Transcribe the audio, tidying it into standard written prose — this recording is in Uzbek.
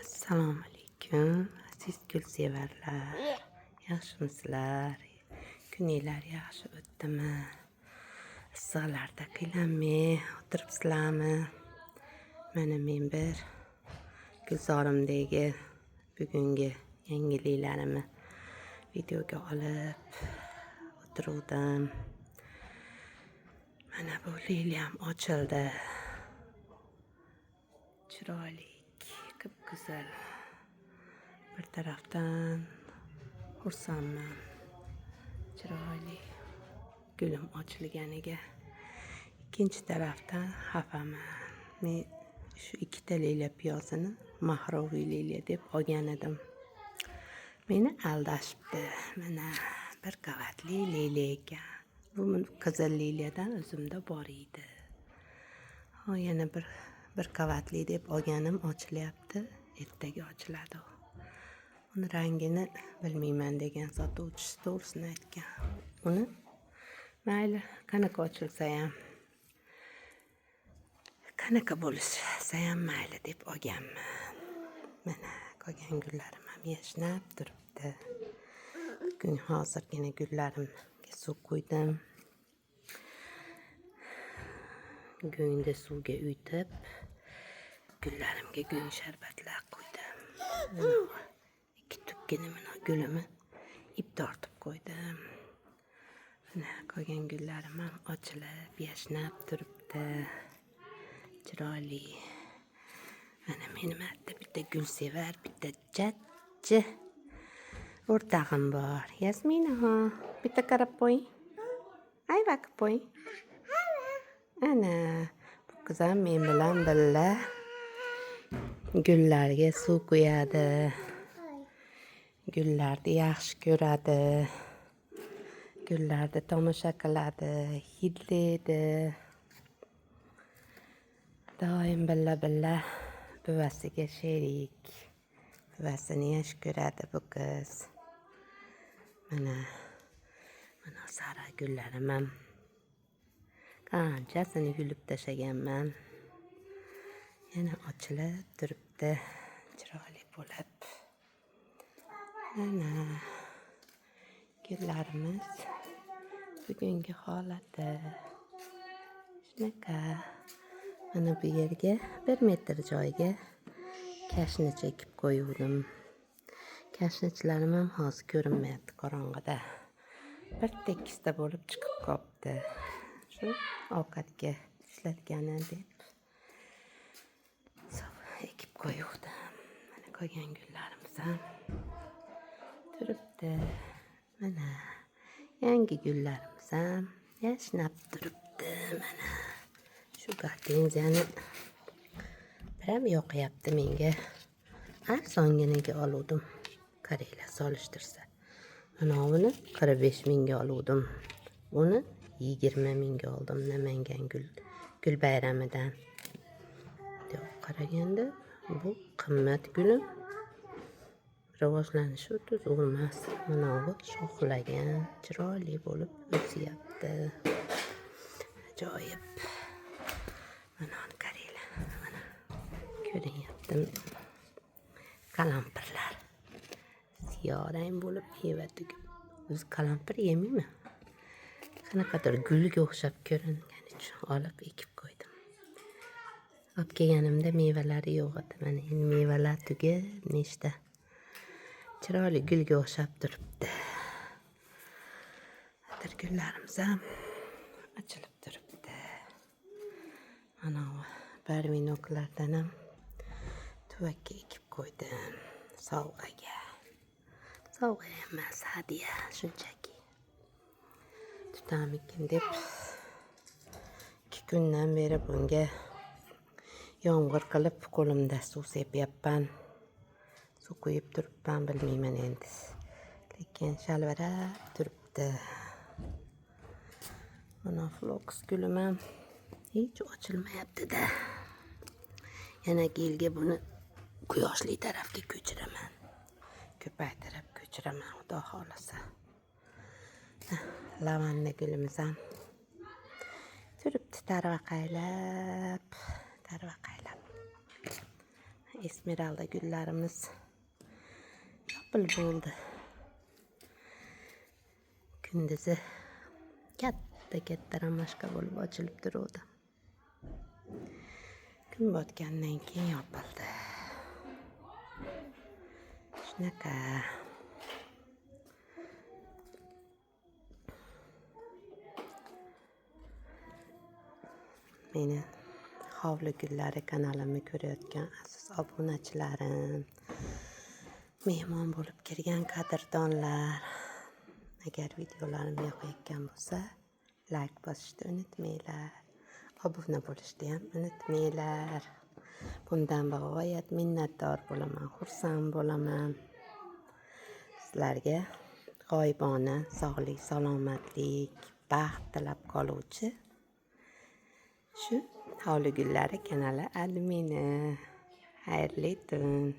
Assalomu alaykum aziz gulsevarlar. Yaxshimisizlar? Kuninglar yaxshi o'tdimi? Issiqlarda qiynalmay o'tiribsizlarmi? Mana men bir Gulzorimdagi bugungi yangiliklarimni videoga olib o'tiruvdim. Mana bu liliyam ochildi. Chiroyli, qip-qizil. Bir tarafdan xursandman. Chiroyli gulim ochilganiga. Ikkinchi tarafdan xafaman. Men shu ikkita liliya piyozini mahroviy liliya deb olgan edim. Meni aldashibdi. Mana bir qavatli liliya ekan. Bu qizil liliyadan o'zimda bor edi. Yana bir qavatli deb olganim ochilyapti. Ertaga ochiladi. Uni rangini bilmayman degan sotuvchi to'g'risini aytgan. Uni mayli qanaqa ochilsa ham, qanaqa bo'lsa ham mayli deb olganman. Mana qolgan gullarim ham yashnab turibdi. Bugun hozirgina gullarimga suv quydim. Go'ngda suvga uytib, gullarimga go'ng sharbatlar quydim. Ikki tukkini mana gulimi ip tortib qo'ydim. Mana qolgan gullarim ham ochilib, yashnab turibdi. Chiroyli. Mana meni marta bitta gulsevar, bitta jajji o'rtog'im bor. Yasminaxo, bitta qarab qo'ying. Ayva qilib qo'ying. Ana, bu qiz ham men bilan birga gullarga suv quyadi. Gullarni yaxshi ko'radi. Gullarni tomosha qiladi, hidlaydi. Doim birga buvasiga sherik. Buvasini yaxshi ko'radi bu qiz. Mana sara gullarim ham qanchasini yulib tashlaganman. Yana ochilib turibdi, chiroyli bo'lib. Mana gullarimiz bugungi holati shunaqa. Mana bu yerga 1 metr joyga kashni chekib qo'yuvdim. Kashnichlarim ham hozir ko'rinmayapti qorong'ida. Bir tekisda bo'lib chiqib qolibdi. Shu ovqatga ishlatgani deb ekib qo'yuvdim. Mana qolgan gullarimiz ham turibdi. Mana yangi gullarimiz ham yashnab turibdi. Mana shu gortenziyani biram yoqyapti menga. Arzonginaga oluvdim. Koreylar solishtirsa. Mana buni 45 mingga oluvdim. Uni 20 mingga oldim Namangan gul bayramidan. Deb qaraganda bu qimmat gulim. Rivojlanishi o'ta zo'r emas. Mana bu shoxlagan, chiroyli bo'lib o'syapti. Ajoyib. Mana qaranglar. Mana ko'ryaptimi? Qalampirlar. Siyorang bo'lib meva tugib. O'zi qalampir yemayman. Qanaqadir gulga o'xshab ko'ringani uchun olib ekib qo'ydim. Olib kelganimda mevalari yo'q edi. Mana endi mevalar tugib, nechta chiroyli gulga o'xshab turibdi. Gullarimiz ham ochilib turibdi. Mana barvinoklardan ham tuvakka ekib qo'ydim. Sovg'aga. Sovg'a emas, hadya shunchaki. Tutamikin deb 2 kundan beri bunga yomg'ir qilib qo'limda suv sepyapman. Suv quyib turibman, bilmayman endi. Lekin shalvirab turibdi. Mana floks gulim ham hech ochilmayapti-da. Yana yilga buni quyoshli tarafga ko'chiraman. Ko'paytirib ko'chiraman, xudo xolasa. Lavanda gulimiz ham turibdi tarvaqaylab. esmeralda gullarimiz yopil bo'ldi. Kunduzi katta ramashka bo'lib ochilib turuvdi. Kun botgandan keyin yopildi. Shunaqa. Meni hovli gullari kanalimni ko'rayotgan aziz obunachilarim, mehmon bo'lib kirgan qadrdonlar, agar videolarim yoqayotgan bo'lsa, like bosishni unutmanglar. Obuna bo'lishni ham unutmanglar. Bundan bag'oyat minnatdor bo'laman, xursand bo'laman. Sizlarga g'oyibona sog'lik, salomatlik, baxt tilab qoluvchi shu hovli gullari kanali admini. Xayrli tun.